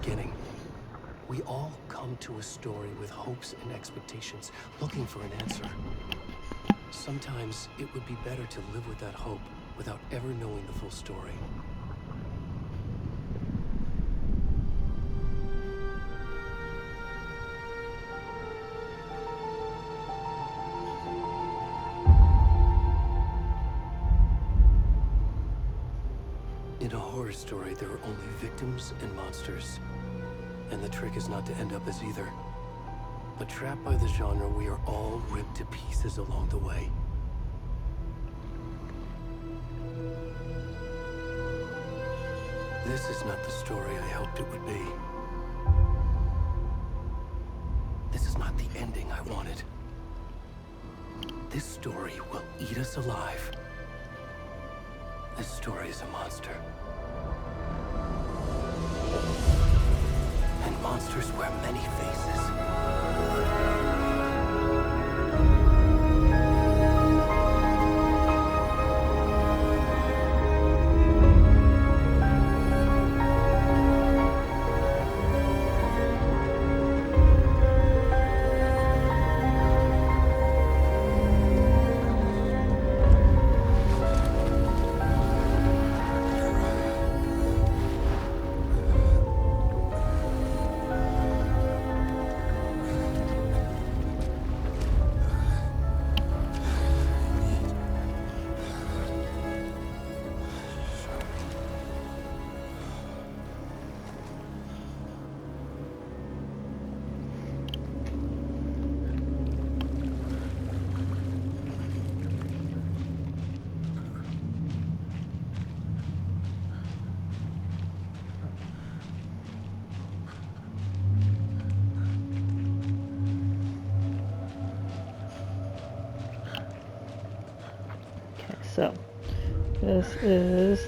beginning. We all come to a story with hopes and expectations, looking for an answer. Sometimes it would be better to live with that hope without ever knowing the full story. In a horror story, there are only victims and monsters. And the trick is not to end up as either. But trapped by the genre, we are all ripped to pieces along the way. This is not the story I hoped it would be. This is not the ending I wanted. This story will eat us alive. This story is a monster. And monsters wear many faces. So, this is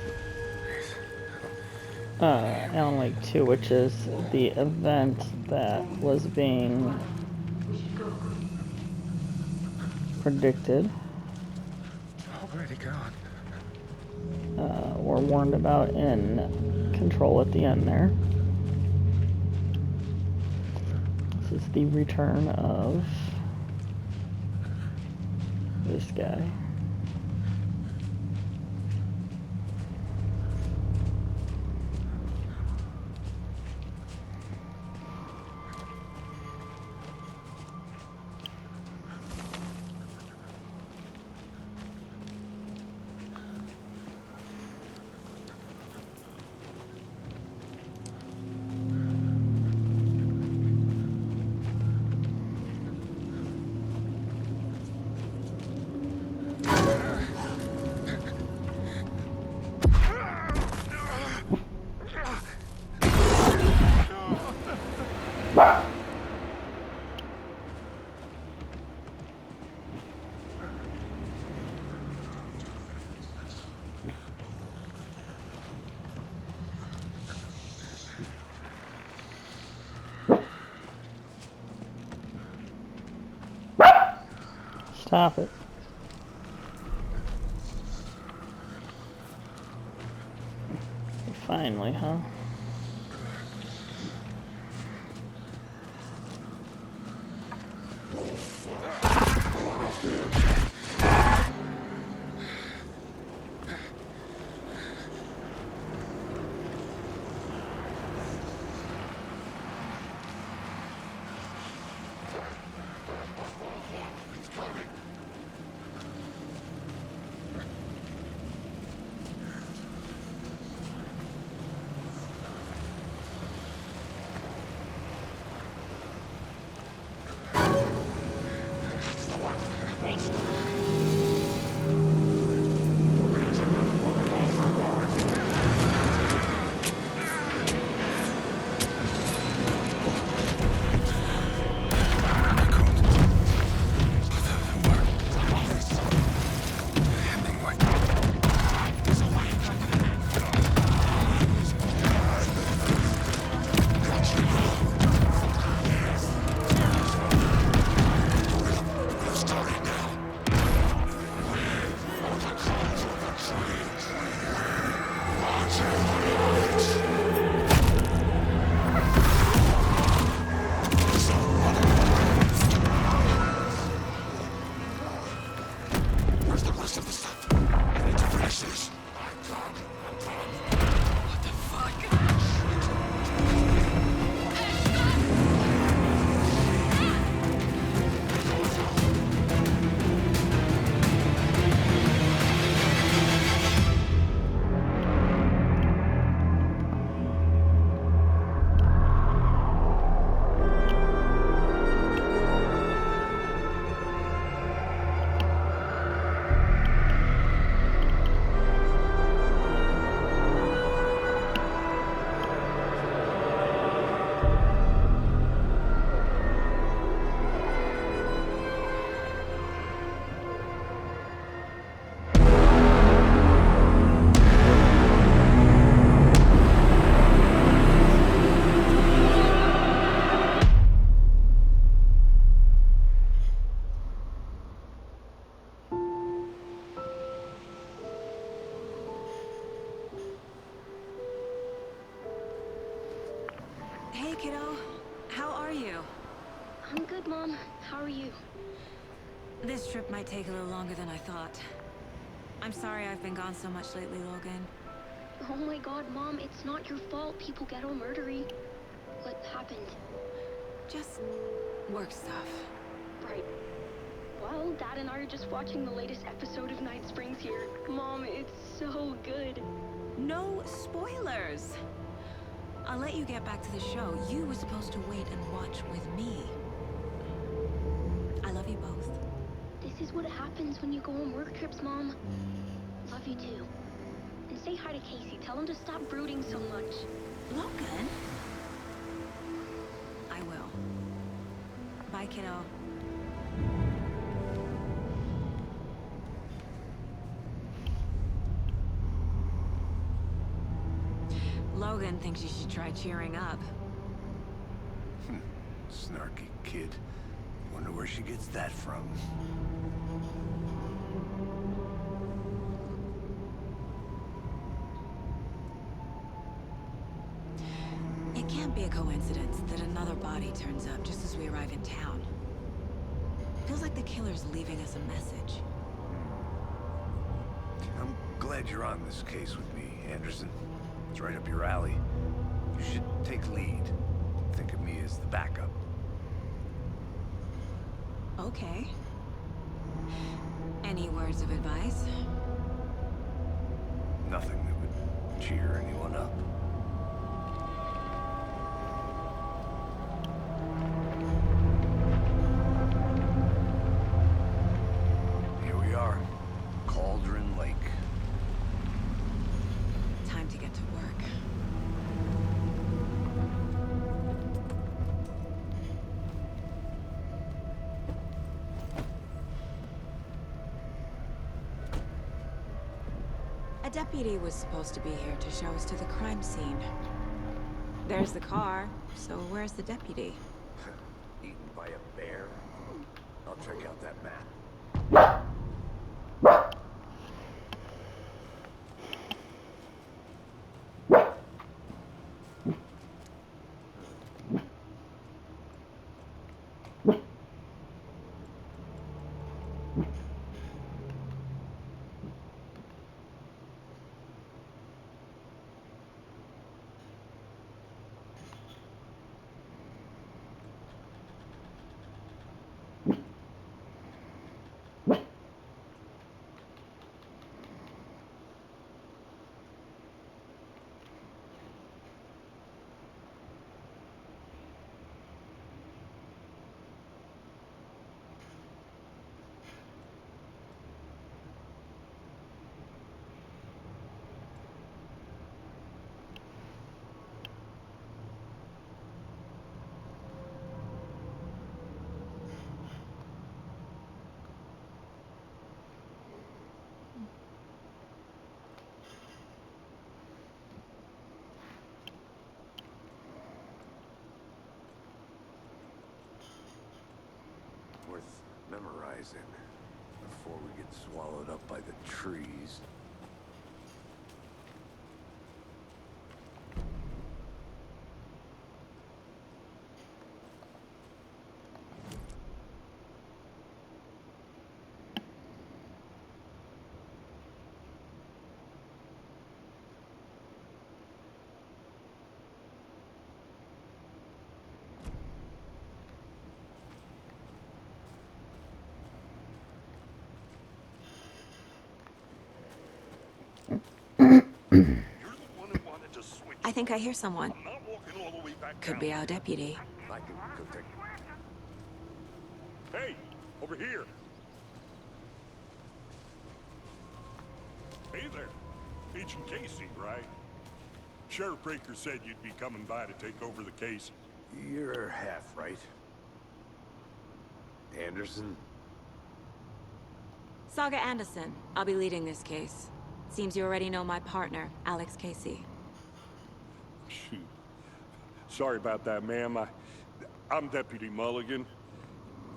Alan Wake 2, which is the event that was being predicted. Already gone. We're warned about in Control at the end there. This is the return of this guy. Stop it. Finally, huh? Hey, kiddo. How are you? I'm good, Mom. How are you? This trip might take a little longer than I thought. I'm sorry I've been gone so much lately, Logan. Oh my god, Mom, it's not your fault people get all murdery. What happened? Just work stuff. Right. Well, Dad and I are just watching the latest episode of Night Springs here. Mom, it's so good. No spoilers! I'll let you get back to the show. You were supposed to wait and watch with me. I love you both. This is what happens when you go on work trips, Mom. Love you too. And say hi to Casey. Tell him to stop brooding so much. Logan? I will. Bye, kiddo. Logan thinks you should try cheering up. Snarky kid. Wonder where she gets that from. It can't be a coincidence that another body turns up just as we arrive in town. Feels like the killer's leaving us a message. I'm glad you're on this case with me, Anderson. It's right up your alley. You should take lead. Think of me as the backup. Okay. Any words of advice? Nothing that would cheer anyone up. Here we are. Cauldron Lake. Time to get to work. A deputy was supposed to be here to show us to the crime scene. There's the car, so where's the deputy? Eaten by a bear? I'll check out that map. Worth memorizing before we get swallowed up by the trees. I think I hear someone. I'm not walking all the way back Could down. be our deputy. I can go take... Hey, over here. Hey there. Agent Casey, right? Sheriff Breaker said you'd be coming by to take over the case. You're half right. Anderson? Saga Anderson. I'll be leading this case. Seems you already know my partner, Alex Casey. Shoot. Sorry about that, ma'am. I'm Deputy Mulligan.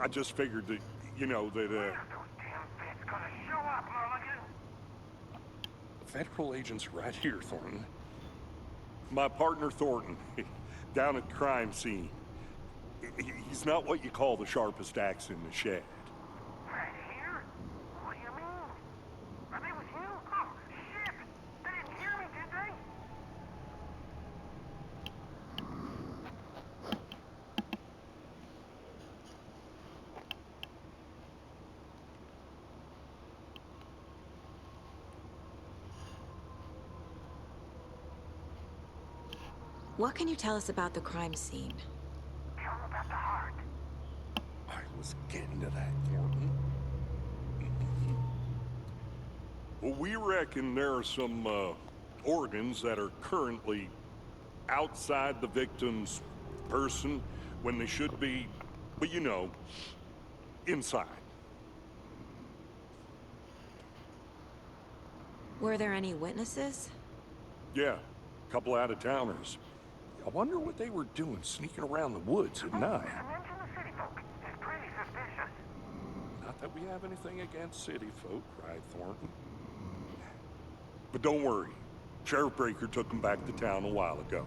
I just figured that, you know, that, Federal agents right here, Thornton. My partner, Thornton. down at the crime scene. He's not what you call the sharpest axe in the shed. Right here? What do you mean? Are they with you? Oh, shit! They didn't hear me, did they? What can you tell us about the crime scene? Tell them about the heart. I was getting to that, Thornton. Well, we reckon there are some organs that are currently outside the victim's person when they should be, but you know, inside. Were there any witnesses? Yeah, a couple out-of-towners. I wonder what they were doing sneaking around the woods at night. Mention the city folk. It's pretty suspicious. Not that we have anything against city folk, right, Thornton? But don't worry. Sheriff Breaker took them back to town a while ago.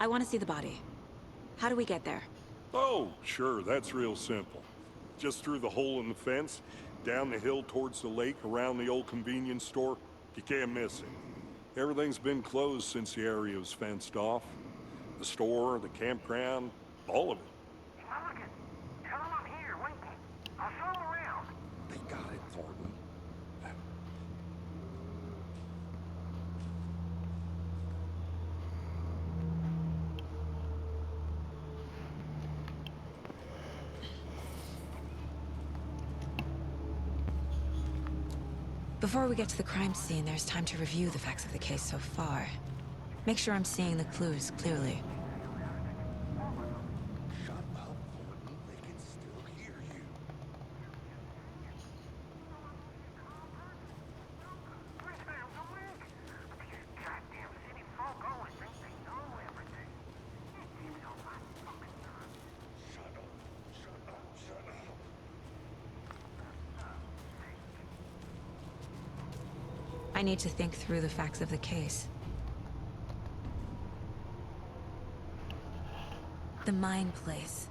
I want to see the body. How do we get there? Oh, sure, that's real simple. Just through the hole in the fence, down the hill towards the lake, around the old convenience store. You can't miss it. Everything's been closed since the area was fenced off. The store, the campground, all of it. Mulligan, tell them I'm here, waiting. I'll show them around. They got it, Thornton. Before we get to the crime scene, there's time to review the facts of the case so far. Make sure I'm seeing the clues clearly. Shut up, Thornton. They can still hear you. Three times a week. These goddamn city folk always think they know everything. It seems all my fucking time. Shut up. Shut up. Shut up. I need to think through the facts of the case. The Mind Place.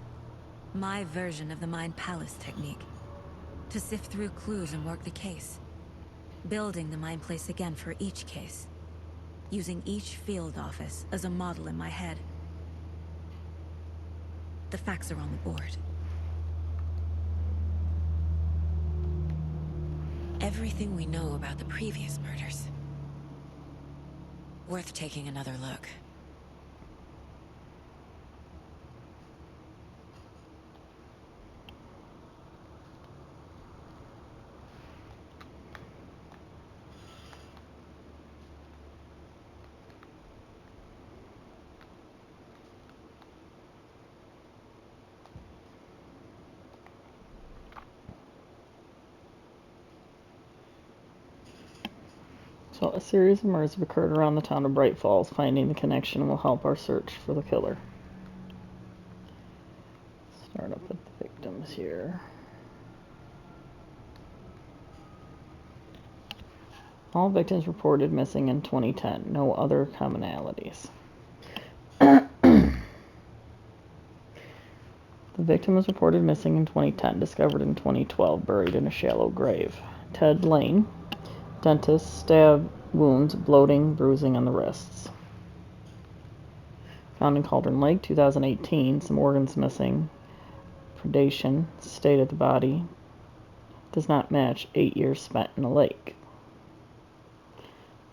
My version of the Mind Palace technique. To sift through clues and work the case. Building the Mind Place again for each case. Using each field office as a model in my head. The facts are on the board. Everything we know about the previous murders. Worth taking another look. So, a series of murders have occurred around the town of Bright Falls. Finding the connection will help our search for the killer. Start up with the victims here. All victims reported missing in 2010. No other commonalities. The victim was reported missing in 2010, discovered in 2012, buried in a shallow grave. Ted Lane, dentist, stab wounds, bloating, bruising on the wrists. Found in Cauldron Lake, 2018, some organs missing. Predation, state of the body does not match 8 years spent in a lake.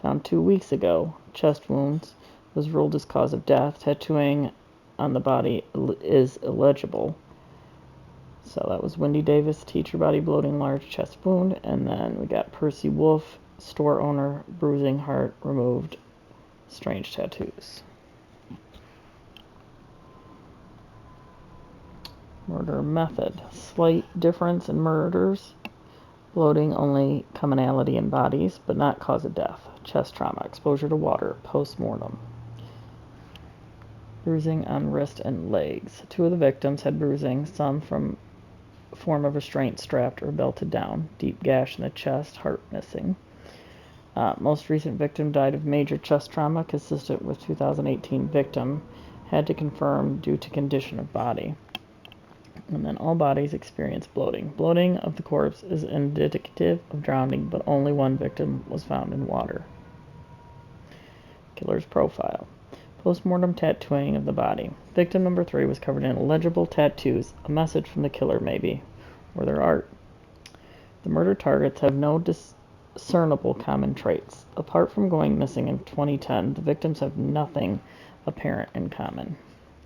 Found 2 weeks ago, chest wounds, was ruled as cause of death. Tattooing on the body is illegible. So that was Wendy Davis, teacher, body bloating, large chest wound. And then we got Percy Wolf, store owner, bruising, heart removed, strange tattoos. Murder method. Slight difference in murders. Bloating, only commonality in bodies, but not cause of death. Chest trauma, exposure to water, post-mortem. Bruising on wrist and legs. 2 of the victims had bruising, some from form of restraint strapped or belted down. Deep gash in the chest, heart missing. Most recent victim died of major chest trauma consistent with 2018 victim. Had to confirm due to condition of body. And then all bodies experience bloating. Bloating of the corpse is indicative of drowning, but only one victim was found in water. Killer's profile. Post-mortem tattooing of the body. Victim number 3 was covered in illegible tattoos, a message from the killer maybe, or their art. The murder targets have no discernible common traits. Apart from going missing in 2010, the victims have nothing apparent in common.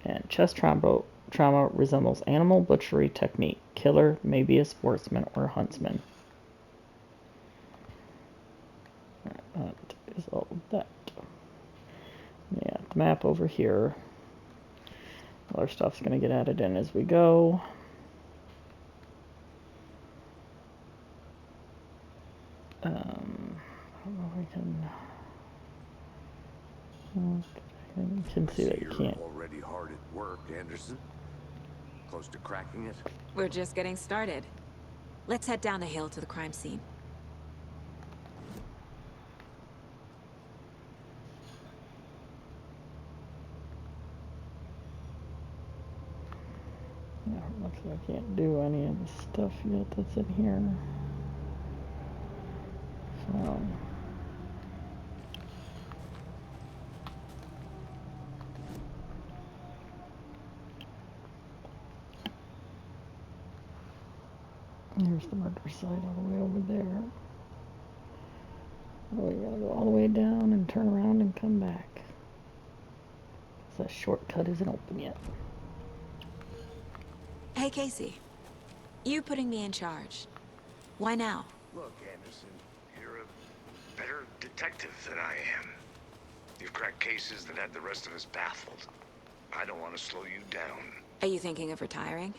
And chest trauma resembles animal butchery technique. Killer may be a sportsman or huntsman. That is all that. Yeah, the map over here. All our stuff's going to get added in as we go. I don't know if we can... You can see that you can't. You're already hard at work, Anderson. Close to cracking it? We're just getting started. Let's head down the hill to the crime scene. Yeah, looks like I can't do any of the stuff yet that's in here. So... Here's the murder site all the way over there. Oh, we gotta go all the way down and turn around and come back. That shortcut isn't open yet. Hey, Casey. You putting me in charge. Why now? Look, Anderson, you're a better detective than I am. You've cracked cases that had the rest of us baffled. I don't want to slow you down. Are you thinking of retiring?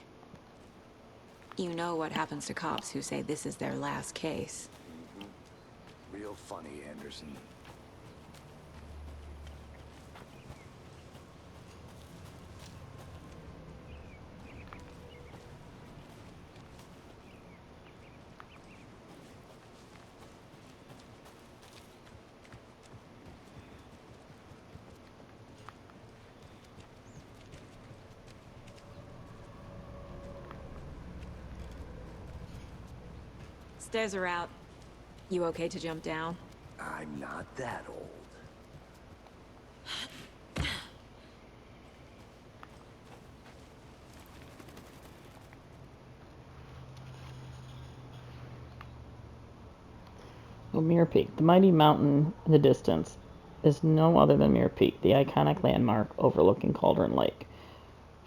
You know what happens to cops who say this is their last case. Real funny, Anderson. Stairs are out. You okay to jump down? I'm not that old. Well, Mirror Peak. The mighty mountain in the distance is no other than Mirror Peak, the iconic landmark overlooking Cauldron Lake.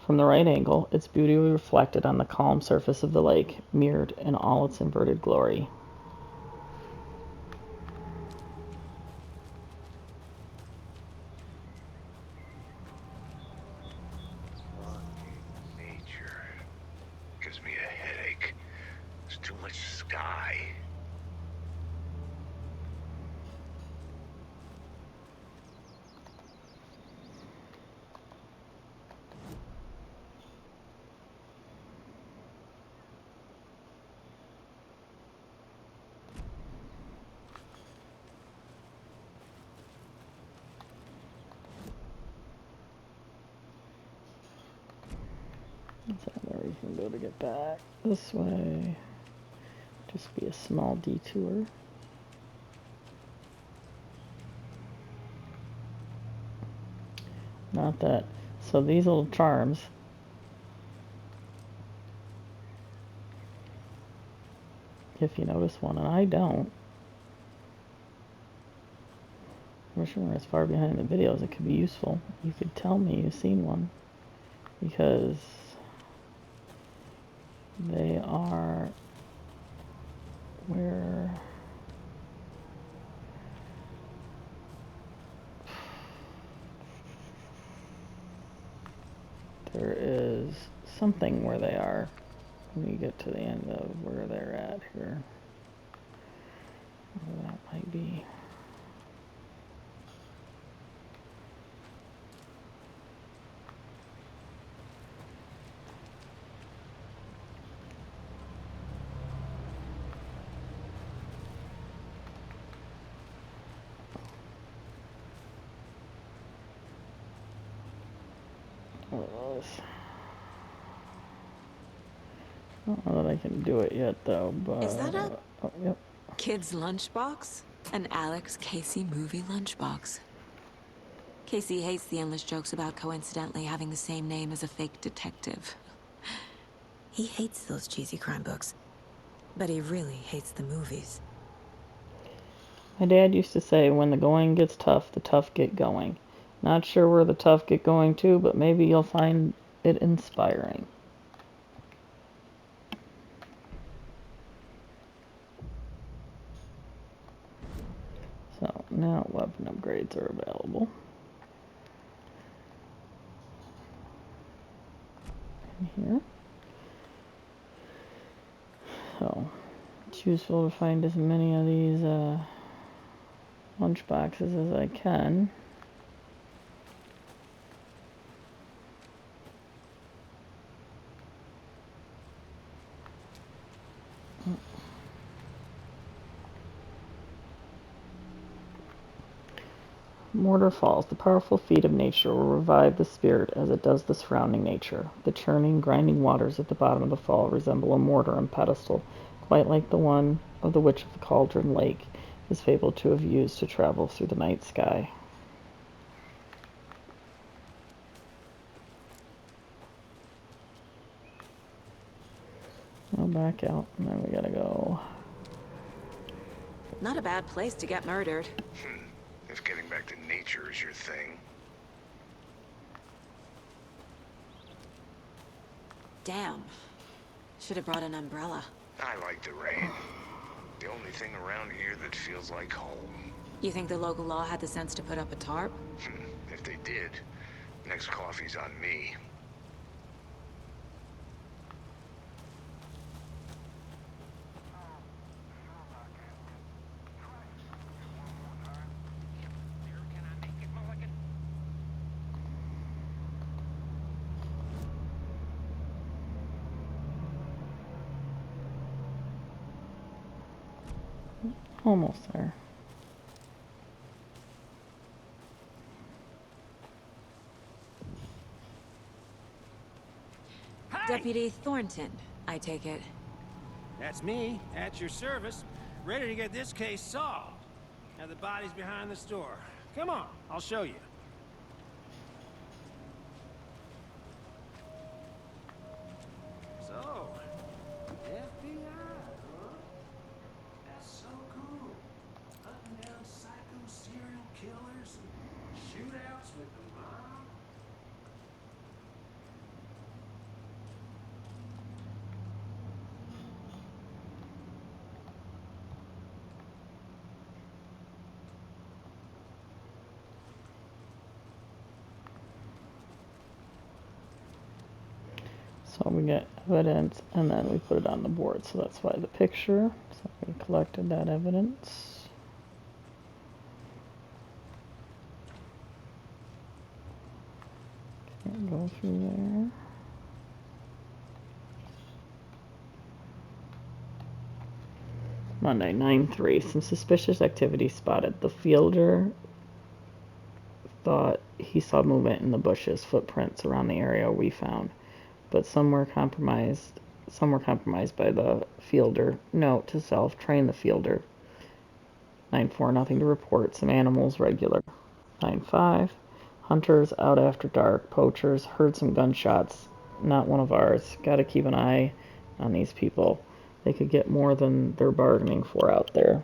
From the right angle, its beauty reflected on the calm surface of the lake, mirrored in all its inverted glory. Nature gives me a headache. There's too much sky. Is that where we can go to get back? This way. Just be a small detour. Not that. So these little charms. If you notice one, and I don't. I'm sure we're as far behind the video as it could be useful. You could tell me you've seen one. Because they are where there is something where they are when you get to the end of where they're at here. Where that might be. What was? I don't know that I can do it yet, though, but... Is that a Oh, yep. kid's lunchbox? An Alex Casey movie lunchbox. Casey hates the endless jokes about coincidentally having the same name as a fake detective. He hates those cheesy crime books, but he really hates the movies. My dad used to say, when the going gets tough, the tough get going. Not sure where the tough get going to, but maybe you'll find it inspiring. So now weapon upgrades are available. In here. So it's useful to find as many of these lunch boxes as I can. Mortar falls. The powerful feet of nature will revive the spirit as it does the surrounding nature. The churning, grinding waters at the bottom of the fall resemble a mortar and pestle, quite like the one of the Witch of the Cauldron Lake is fabled to have used to travel through the night sky. I'll back out, and then we gotta go. Not a bad place to get murdered. If getting back to nature is your thing. Damn. Should have brought an umbrella. I like the rain. The only thing around here that feels like home. You think the local law had the sense to put up a tarp? If they did, next coffee's on me. Sure, can I make it, Mulligan? Almost there. Deputy Thornton, I take it. That's me, at your service, ready to get this case solved. Now the body's behind the store. Come on, I'll show you. So, FBI, huh? That's so cool. Hunting down psycho serial killers and shootouts with the mob. So we get evidence and then we put it on the board. So that's why the picture. So we collected that evidence. Can't go through there. Monday, 9/3. Some suspicious activity spotted. The fielder thought he saw movement in the bushes, footprints around the area we found, but some were compromised by the fielder. Note to self, train the fielder. 9/4, nothing to report. Some animals regular. 9/5, hunters out after dark. Poachers heard some gunshots. Not one of ours. Got to keep an eye on these people. They could get more than they're bargaining for out there.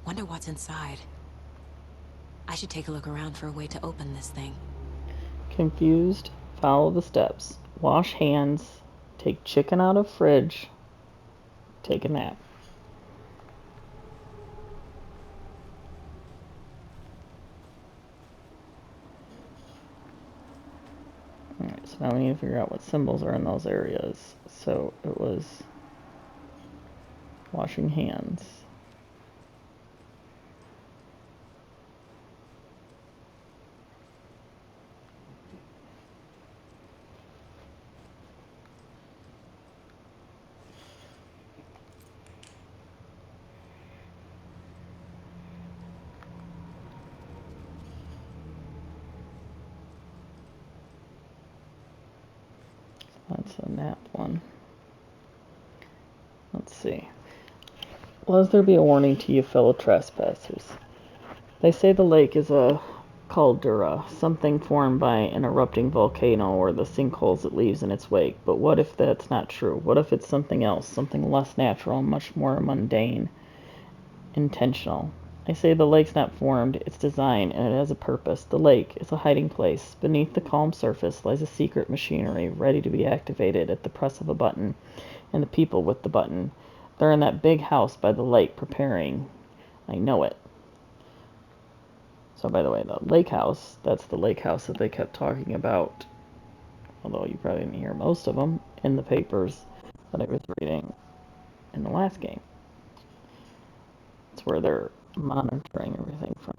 Wonder what's inside. I should take a look around for a way to open this thing. Confused, follow the steps. Wash hands, take chicken out of fridge, take a nap. Alright, so now we need to figure out what symbols are in those areas. So it was washing hands. That's a nap one. Let's see. Let there be a warning to you fellow trespassers. They say the lake is a caldera, something formed by an erupting volcano or the sinkholes it leaves in its wake. But what if that's not true? What if it's something else, something less natural, much more mundane, intentional? I say the lake's not formed, it's designed, and it has a purpose. The lake is a hiding place. Beneath the calm surface lies a secret machinery, ready to be activated at the press of a button, and the people with the button. They're in that big house by the lake, preparing. I know it. So, by the way, the lake house, that's the lake house that they kept talking about, although you probably didn't hear most of them, in the papers that I was reading in the last game. It's where they're monitoring everything from.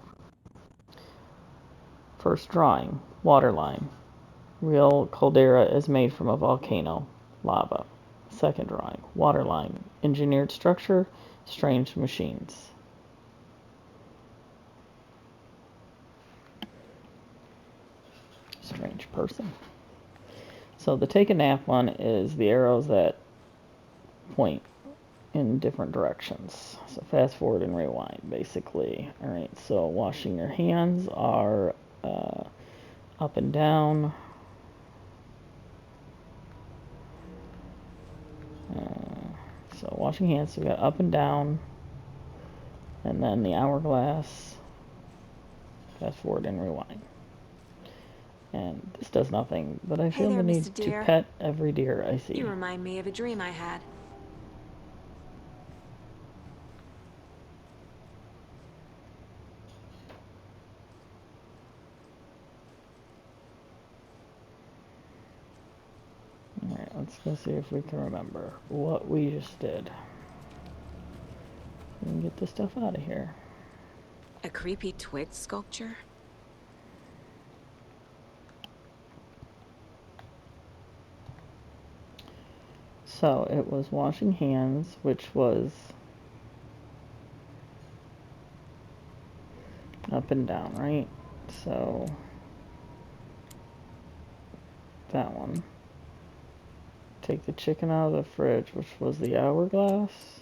First drawing, waterline. Real caldera is made from a volcano, lava. Second drawing, waterline. Engineered structure, strange machines. Strange person. So the take a nap one is the arrows that point in different directions. So fast forward and rewind, basically. All right, so washing your hands are up and down. So washing hands, so we got up and down, and then the hourglass, fast forward and rewind. And this does nothing, but I feel there, the need Mr. to Deer. pet every deer I see. You remind me of a dream I had. Alright, let's go see if we can remember what we just did. We can get this stuff out of here. A creepy twig sculpture? So it was washing hands, which was up and down, right? So that one. Take the chicken out of the fridge, which was the hourglass.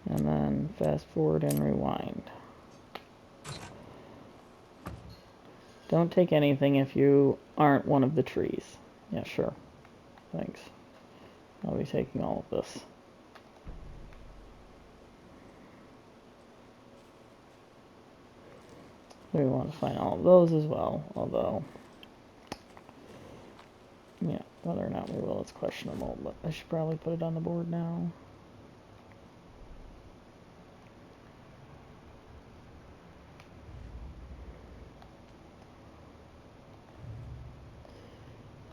And then fast forward and rewind. Don't take anything if you aren't one of the trees. Yeah, sure. Thanks. I'll be taking all of this. We want to find all of those as well, although, yeah, whether or not we will, it's questionable, but I should probably put it on the board now.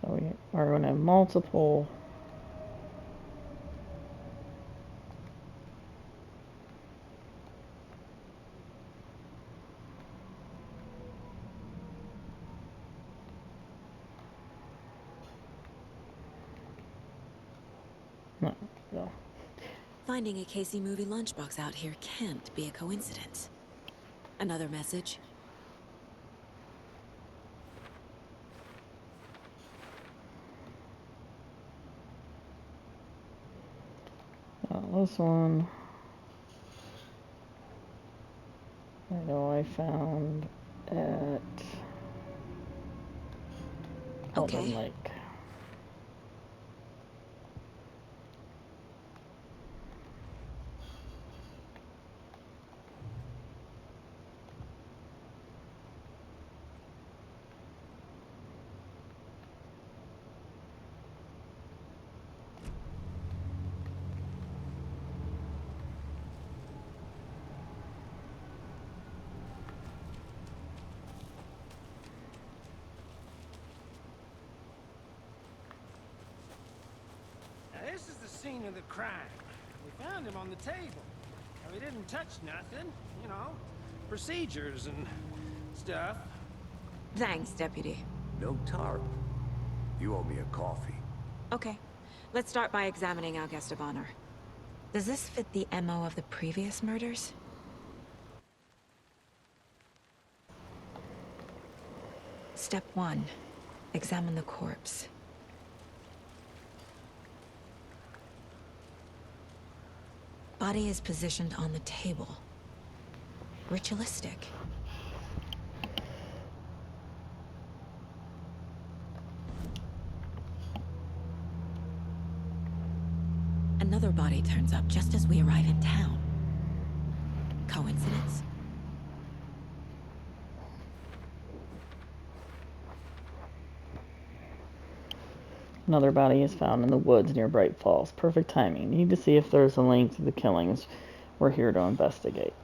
So we are going to have multiple no, no. Finding a Casey movie lunchbox out here can't be a coincidence. Another message. This one I know I found at Elden Lake. scene of the crime. We found him on the table. Now, he didn't touch nothing, you know, procedures and stuff. Thanks, Deputy. No tar. You owe me a coffee. Okay, let's start by examining our guest of honor. Does this fit the MO of the previous murders? Step 1. Examine the corpse. Body is positioned on the table. Ritualistic. Another body turns up just as we arrive in town. Coincidence? Another body is found in the woods near Bright Falls. Perfect timing. Need to see if there's a link to the killings. We're here to investigate.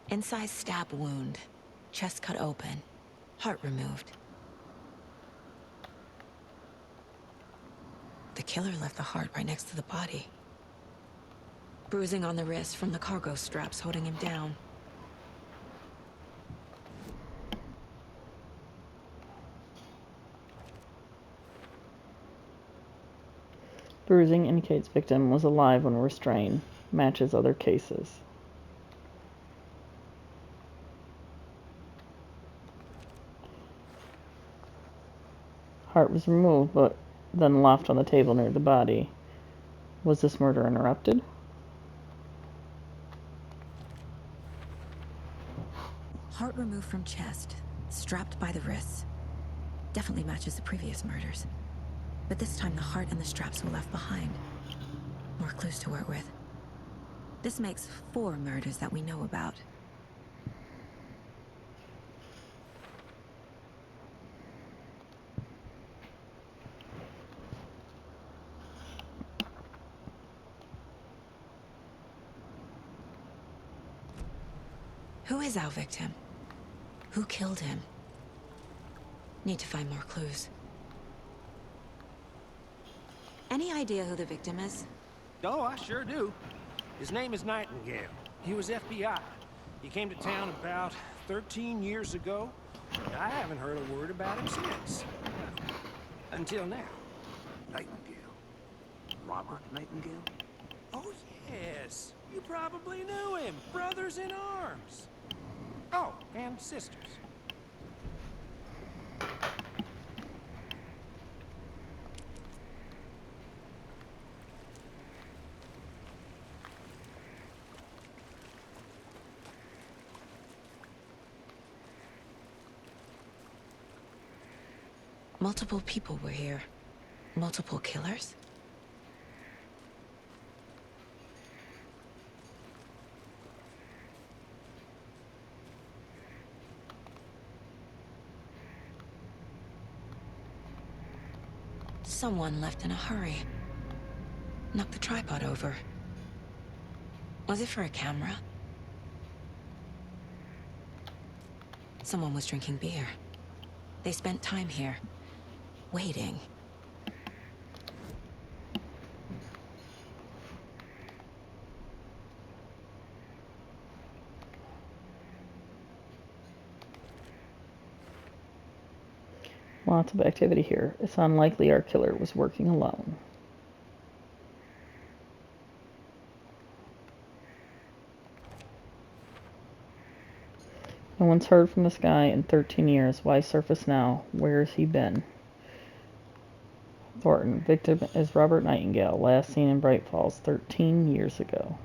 Incised stab wound. Chest cut open. Heart removed. The killer left the heart right next to the body. Bruising on the wrist from the cargo straps holding him down. Bruising indicates victim was alive when restrained. Matches other cases. Heart was removed, but then left on the table near the body. Was this murder interrupted? Heart removed from chest. Strapped by the wrists. Definitely matches the previous murders. But this time the heart and the straps were left behind. More clues to work with. This makes 4 murders that we know about. Who is our victim? Who killed him? Need to find more clues. Any idea who the victim is? Oh, I sure do. His name is Nightingale. He was FBI. He came to town about 13 years ago. And I haven't heard a word about him since. Until now. Nightingale. Robert Nightingale? Oh, yes. You probably knew him. Brothers in arms. Oh, and sisters. Multiple people were here. Multiple killers? Someone left in a hurry. Knocked the tripod over. Was it for a camera? Someone was drinking beer. They spent time here. Waiting. Lots of activity here. It's unlikely our killer was working alone. No one's heard from this guy in 13 years. Why surface now? Where has he been? Thornton. Victim is Robert Nightingale. Last seen in Bright Falls 13 years ago.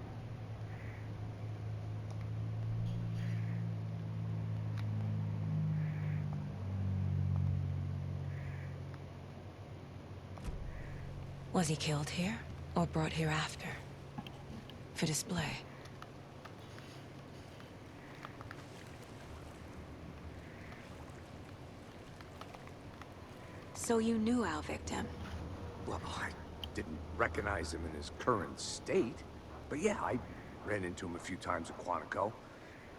Was he killed here or brought here after? For display? So you knew our victim? Well, I didn't recognize him in his current state. But yeah, I ran into him a few times at Quantico.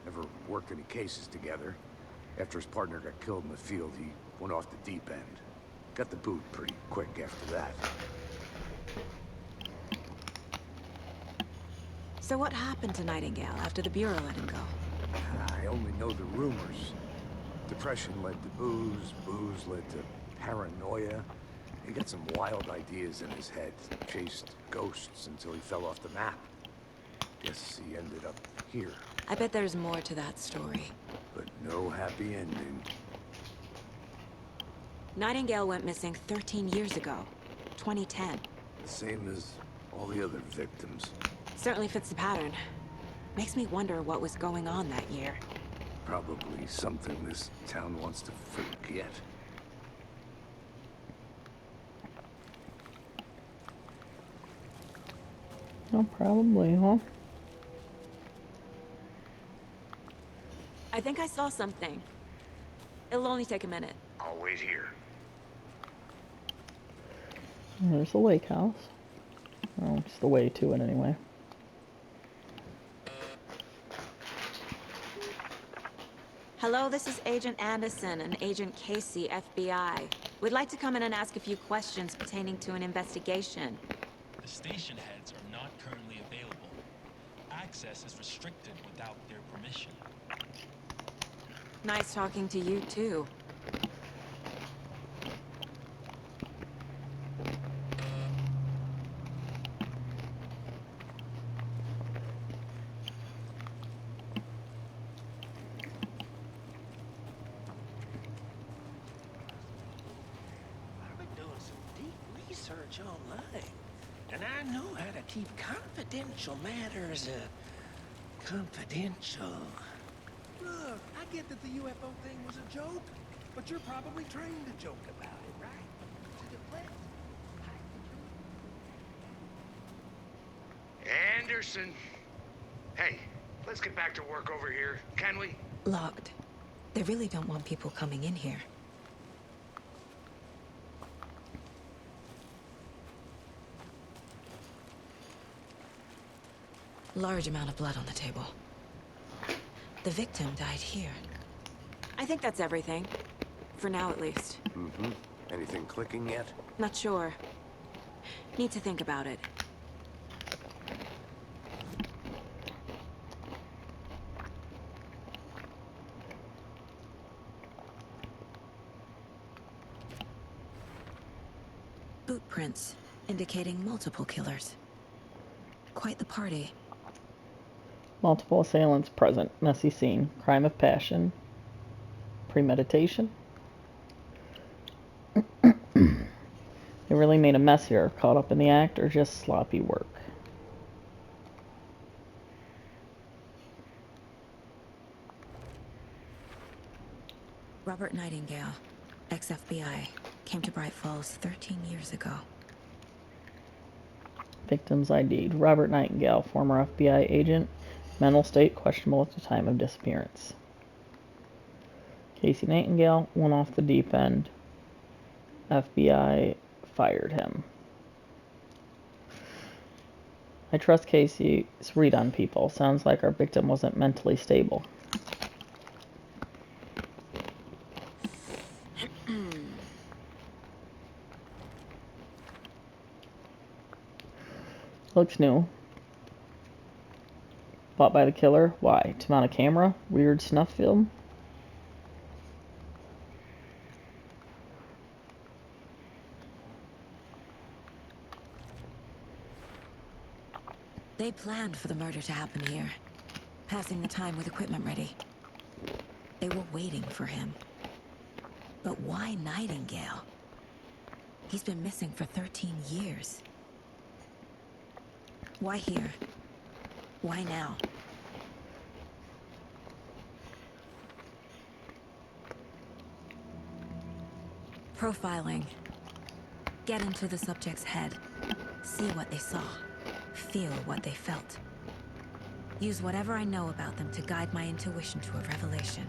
Never worked any cases together. After his partner got killed in the field, he went off the deep end. Got the boot pretty quick after that. So what happened to Nightingale after the Bureau let him go? I only know the rumors. Depression led to booze, booze led to paranoia. He got some wild ideas in his head, chased ghosts until he fell off the map. Guess he ended up here, I bet there's more to that story. but no happy ending. Nightingale went missing 13 years ago, 2010. Same as all the other victims. Certainly fits the pattern. Makes me wonder what was going on that year. Probably something this town wants to forget. Oh, probably, huh? I think I saw something. It'll only take a minute. I'll wait here. There's the lake house. Oh, it's the way to it anyway. Hello, this is Agent Anderson and Agent Casey, FBI. We'd like to come in and ask a few questions pertaining to an investigation. The station heads are not currently available. Access is restricted without their permission. Nice talking to you, too. I've been doing some deep research online, and I know how to keep confidential matters, confidential. Look, I get that the UFO thing was a joke, but you're probably trained to joke about it, right? To deflect, hide the truth. Anderson! Hey, let's get back to work over here, can we? Locked. They really don't want people coming in here. Large amount of blood on the table. The victim died here. I think that's everything. For now, at least. Mm-hmm. Anything clicking yet? Not sure. Need to think about it. Boot prints, indicating multiple killers. Quite the party. Multiple assailants present. Messy scene. Crime of passion. Premeditation. They really made a mess here. Caught up in the act or just sloppy work? Robert Nightingale, ex-FBI, came to Bright Falls 13 years ago. Victims ID'd. Robert Nightingale, former FBI agent. Mental state questionable at the time of disappearance. Casey Nightingale went off the deep end. FBI fired him. I trust Casey's read on people. Sounds like our victim wasn't mentally stable. Looks new. Bought by the killer. Why? To mount a camera? Weird snuff film? They planned for the murder to happen here, passing the time with equipment ready. They were waiting for him. But why Nightingale? He's been missing for 13 years. Why here? Why now? Profiling. Get into the subject's head. See what they saw. Feel what they felt. Use whatever I know about them to guide my intuition to a revelation.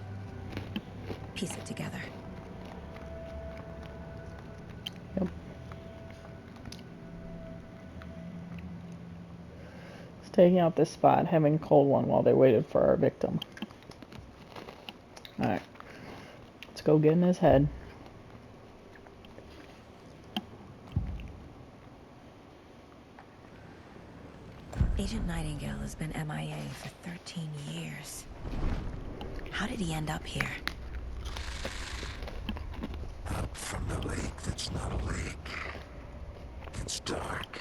Piece it together. Yep. Taking out this spot, having a cold one while they waited for our victim. Alright. Let's go get in his head. Agent Nightingale has been MIA for 13 years. How did he end up here? Up from the lake that's not a lake. It's dark.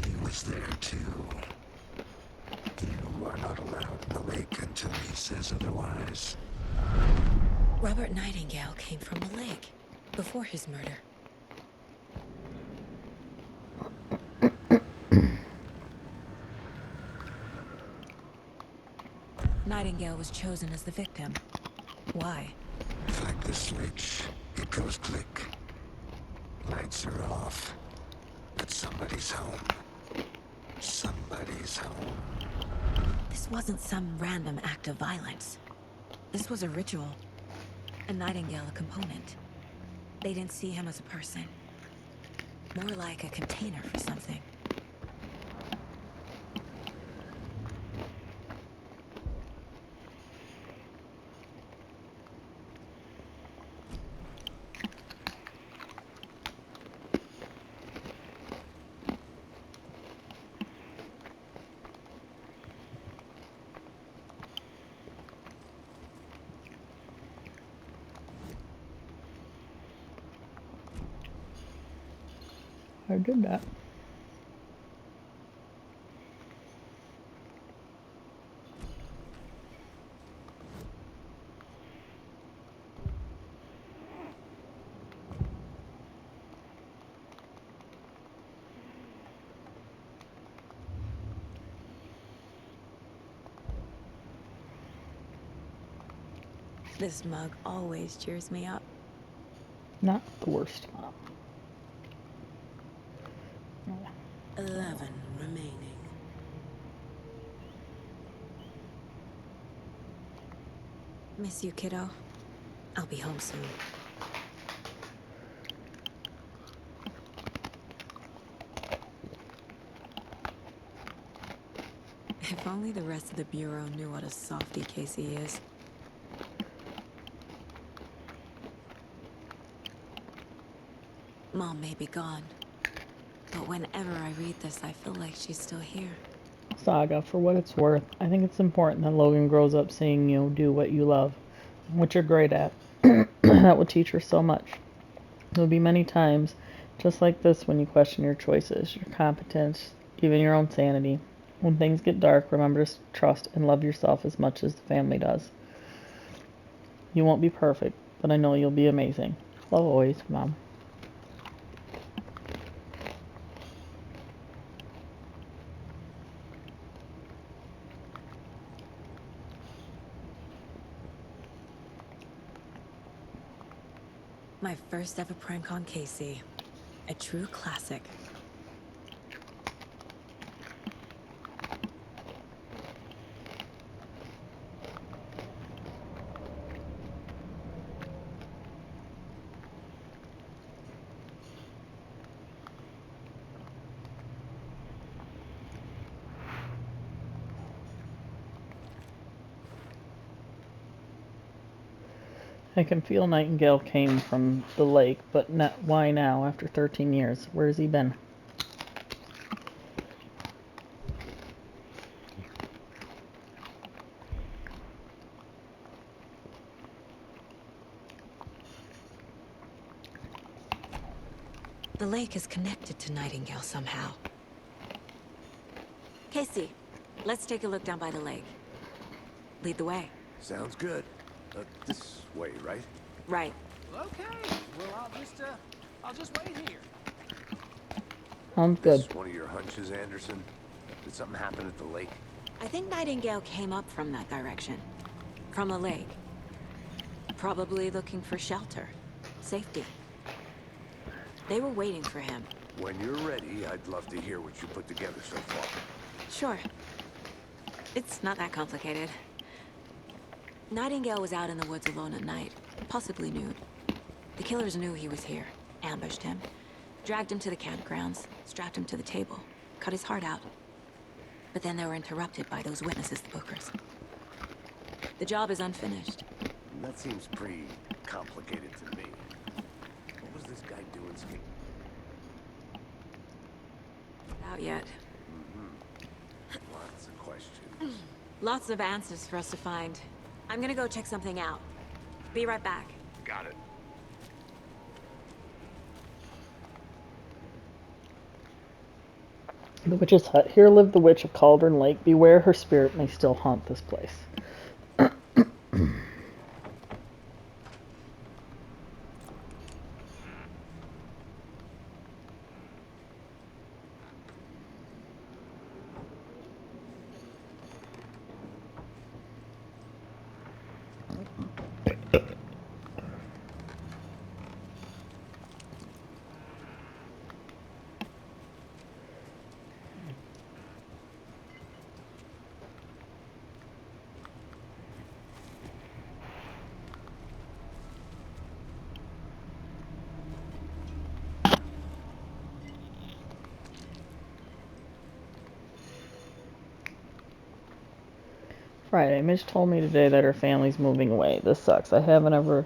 He was there too. You are not allowed in the lake until he says otherwise. Robert Nightingale came from the lake before his murder. Nightingale was chosen as the victim. Why? Flick the switch, it goes click. Lights are off. But somebody's home. Somebody's home. This wasn't some random act of violence. This was a ritual. And Nightingale a component. They didn't see him as a person. More like a container for something. I did that. This mug always cheers me up. Not the worst. 11 remaining. Miss you, kiddo. I'll be home soon. If only the rest of the Bureau knew what a softy Casey is. Mom may be gone, but whenever I read this, I feel like she's still here. Saga, for what it's worth, I think it's important that Logan grows up seeing you do what you love, what you're great at. That will teach her so much. There'll be many times just like this when you question your choices, your competence, even your own sanity. When things get dark, remember to trust and love yourself as much as the family does. You won't be perfect, but I know you'll be amazing. Love always, Mom. My first ever prank on Casey. A true classic. I can feel Nightingale came from the lake, but why now, after 13 years? Where has he been? The lake is connected to Nightingale somehow. Casey, let's take a look down by the lake. Lead the way. Sounds good. This way, right? Right. Okay. Well, I'll just wait here. Sounds good. This one of your hunches, Anderson? Did something happen at the lake? I think Nightingale came up from that direction. From the lake. Probably looking for shelter. Safety. They were waiting for him. When you're ready, I'd love to hear what you put together so far. Sure. It's not that complicated. Nightingale was out in the woods alone at night, possibly nude. The killers knew he was here, ambushed him, dragged him to the campgrounds, strapped him to the table, cut his heart out. But then they were interrupted by those witnesses, the Bookers. The job is unfinished. That seems pretty complicated to me. What was this guy doing? Out yet. Lots of questions. Lots of answers for us to find. I'm gonna go check something out. Be right back. Got it. The Witch's Hut. Here lived the Witch of Cauldron Lake. Beware, her spirit may still haunt this place. Friday. Mitch told me today that her family's moving away. This sucks. I haven't ever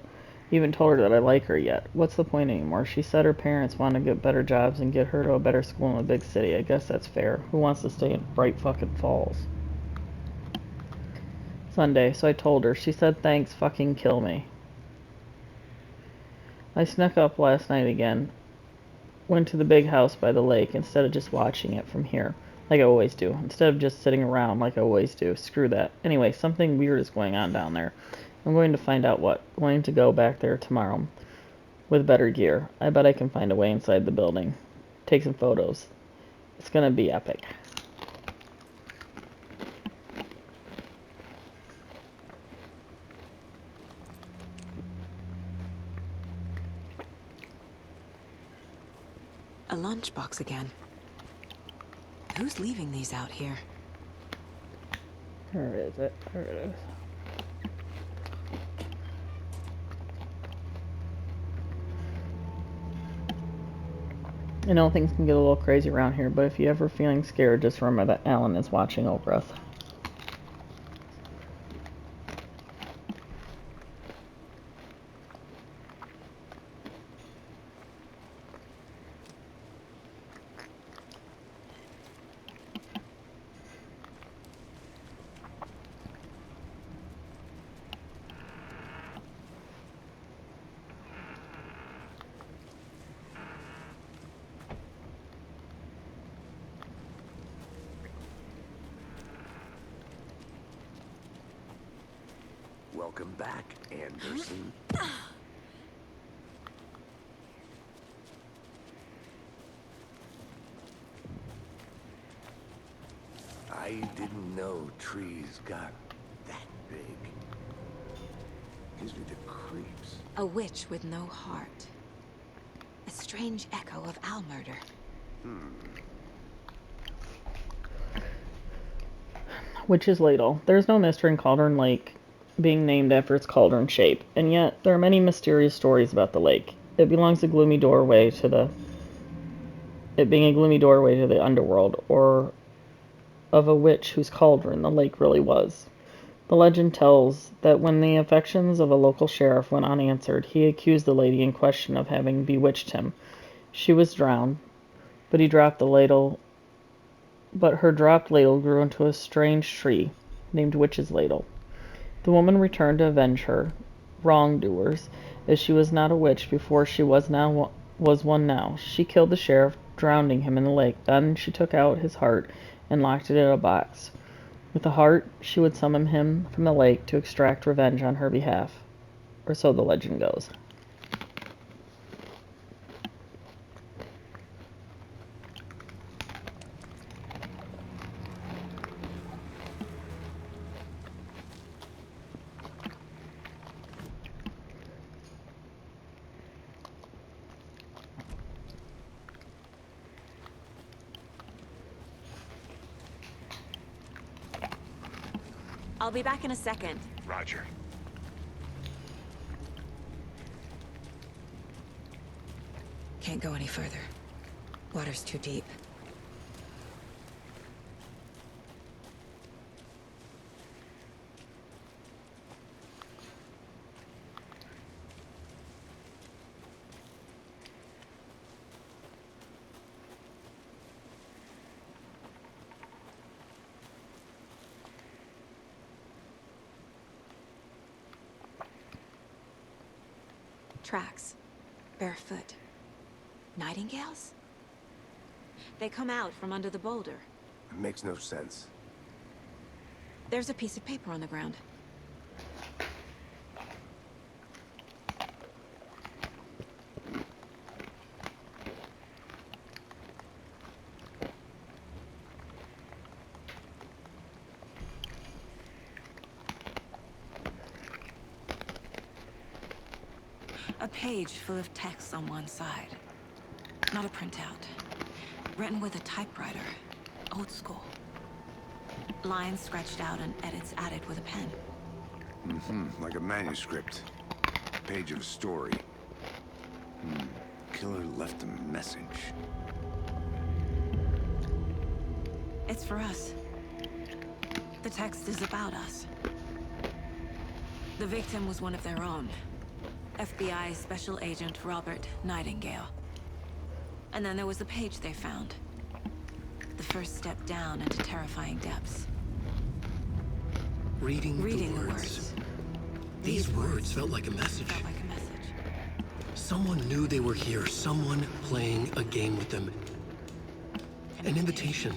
even told her that I like her yet. What's the point anymore? She said her parents want to get better jobs and get her to a better school in a big city. I guess that's fair. Who wants to stay in Bright fucking Falls? Sunday. So I told her. She said thanks, fucking kill me. I snuck up last night again. Went to the big house by the lake instead of just watching it from here. Like I always do. Instead of just sitting around like I always do. Screw that. Anyway, something weird is going on down there. I'm going to find out what. I'm going to go back there tomorrow. With better gear. I bet I can find a way inside the building. Take some photos. It's gonna be epic. A lunchbox again. Who's leaving these out here? Where is it? There it is. I know things can get a little crazy around here, but if you're ever feeling scared, just remember that Alan is watching over us. Welcome back, Anderson. I didn't know trees got that big. Gives me the creeps. A witch with no heart. A strange echo of owl murder. Witch's Ladle. There's no mystery in Cauldron Lake being named after its cauldron shape, and yet there are many mysterious stories about the lake. It belongs a gloomy doorway to the underworld, or of a witch whose cauldron the lake really was. The legend tells that when the affections of a local sheriff went unanswered, he accused the lady in question of having bewitched him. She was drowned, but her dropped ladle grew into a strange tree named Witch's Ladle. The woman returned to avenge her wrongdoers, as she was not a witch before she was one now. She killed the sheriff, drowning him in the lake. Then she took out his heart and locked it in a box. With the heart, she would summon him from the lake to extract revenge on her behalf. Or so the legend goes. I'll be back in a second. Roger. Can't go any further. Water's too deep. Tracks. Barefoot. Nightingales? They come out from under the boulder. It makes no sense. There's a piece of paper on the ground. A page full of text on one side. Not a printout. Written with a typewriter. Old school. Lines scratched out and edits added with a pen. Like a manuscript. Page of a story. Killer left a message. It's for us. The text is about us. The victim was one of their own. FBI Special Agent Robert Nightingale. And then there was the page they found. The first step down into terrifying depths. Reading the the words. These words felt like a message. Felt like a message. Someone knew they were here. Someone playing a game with them. An invitation.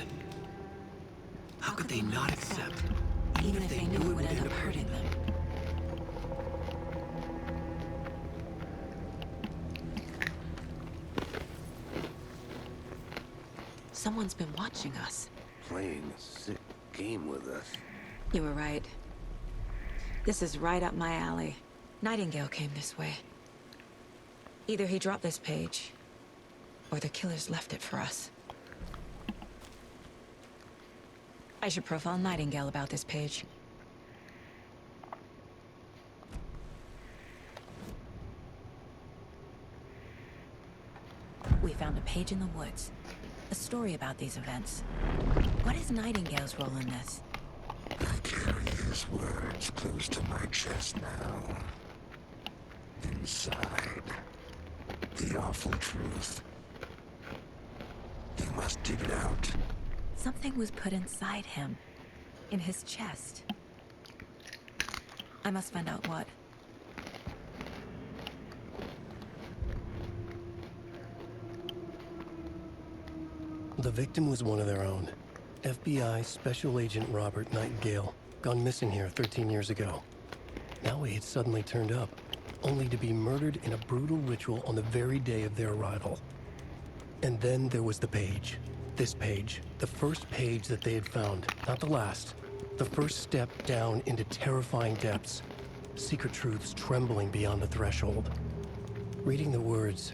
How could they not accept? Even if they knew it would end up hurting them. Someone's been watching us. Playing a sick game with us. You were right. This is right up my alley. Nightingale came this way. Either he dropped this page, or the killers left it for us. I should profile Nightingale about this page. We found a page in the woods. A story about these events. What is Nightingale's role in this? I carry his words close to my chest now. Inside, the awful truth. You must dig it out. Something was put inside him. In his chest. I must find out what. The victim was one of their own. FBI Special Agent Robert Nightingale, gone missing here 13 years ago. Now he had suddenly turned up, only to be murdered in a brutal ritual on the very day of their arrival. And then there was the page. This page, the first page that they had found, not the last. The first step down into terrifying depths. Secret truths trembling beyond the threshold. Reading the words,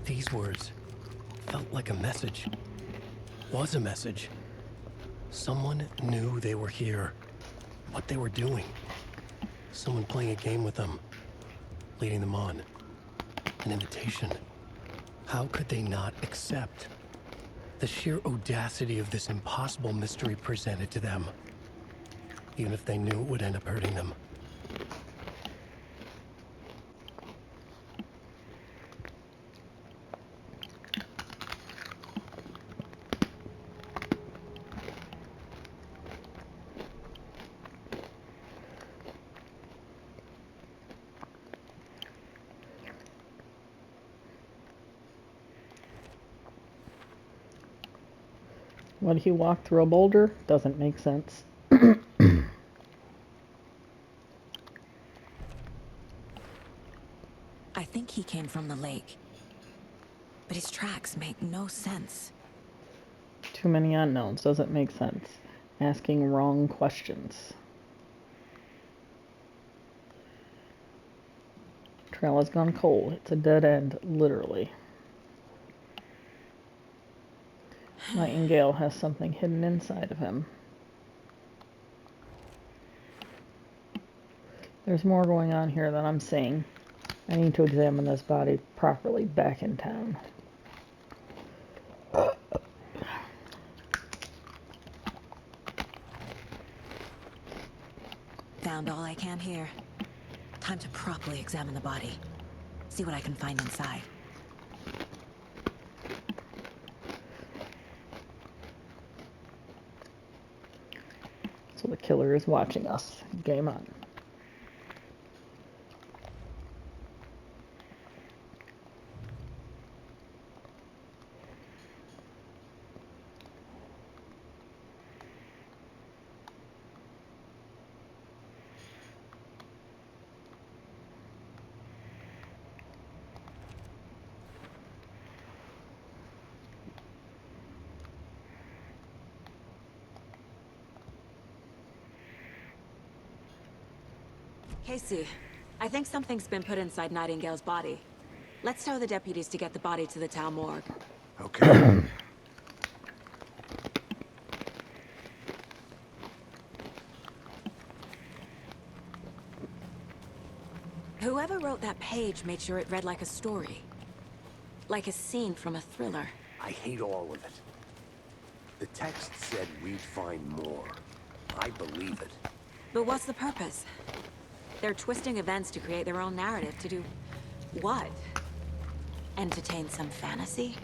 these words, felt like a message. Was a message. Someone knew they were here. What they were doing. Someone playing a game with them. Leading them on. An invitation. How could they not accept? The sheer audacity of this impossible mystery presented to them. Even if they knew it would end up hurting them. Would he walk through a boulder? Doesn't make sense. I think he came from the lake. But his tracks make no sense. Too many unknowns. Doesn't make sense. Asking wrong questions. Trail has gone cold. It's a dead end, literally. Nightingale has something hidden inside of him. There's more going on here than I'm seeing. I need to examine this body properly back in town. Found all I can here. Time to properly examine the body. See what I can find inside. So the killer is watching us. Game on. Casey, I think something's been put inside Nightingale's body. Let's tell the deputies to get the body to the town morgue. Okay. Whoever wrote that page made sure it read like a story. Like a scene from a thriller. I hate all of it. The text said we'd find more. I believe it. But what's the purpose? They're twisting events to create their own narrative to do what? Entertain some fantasy?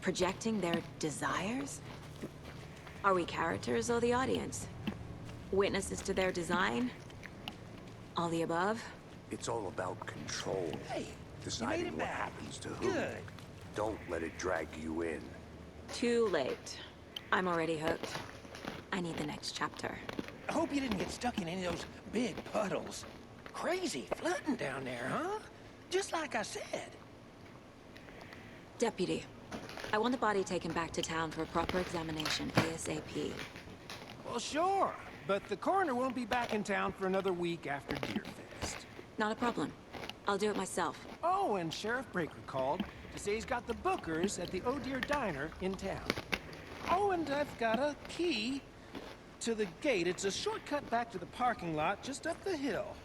Projecting their desires? Are we characters or the audience? Witnesses to their design? All the above? It's all about control. Hey, Deciding you made it what back. happens to who. Good. Don't let it drag you in. Too late. I'm already hooked. I need the next chapter. I hope you didn't get stuck in any of those big puddles. Crazy flooding down there, huh? Just like I said. Deputy, I want the body taken back to town for a proper examination ASAP. Well, sure. But the coroner won't be back in town for another week after Deerfest. Not a problem. I'll do it myself. Oh, and Sheriff Breaker called to say he's got the Bookers at the Oh Dear Diner in town. Oh, and I've got a key to the gate. It's a shortcut back to the parking lot just up the hill.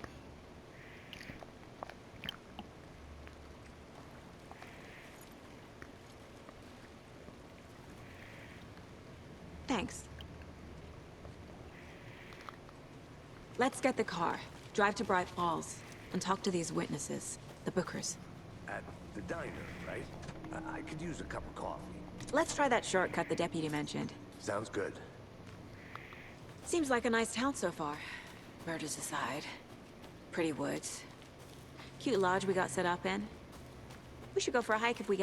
Thanks. Let's get the car, drive to Bright Falls, and talk to these witnesses, the Bookers. At the diner, right? I could use a cup of coffee. Let's try that shortcut the deputy mentioned. Sounds good. Seems like a nice town so far. Murders aside. Pretty woods. Cute lodge we got set up in. We should go for a hike if we get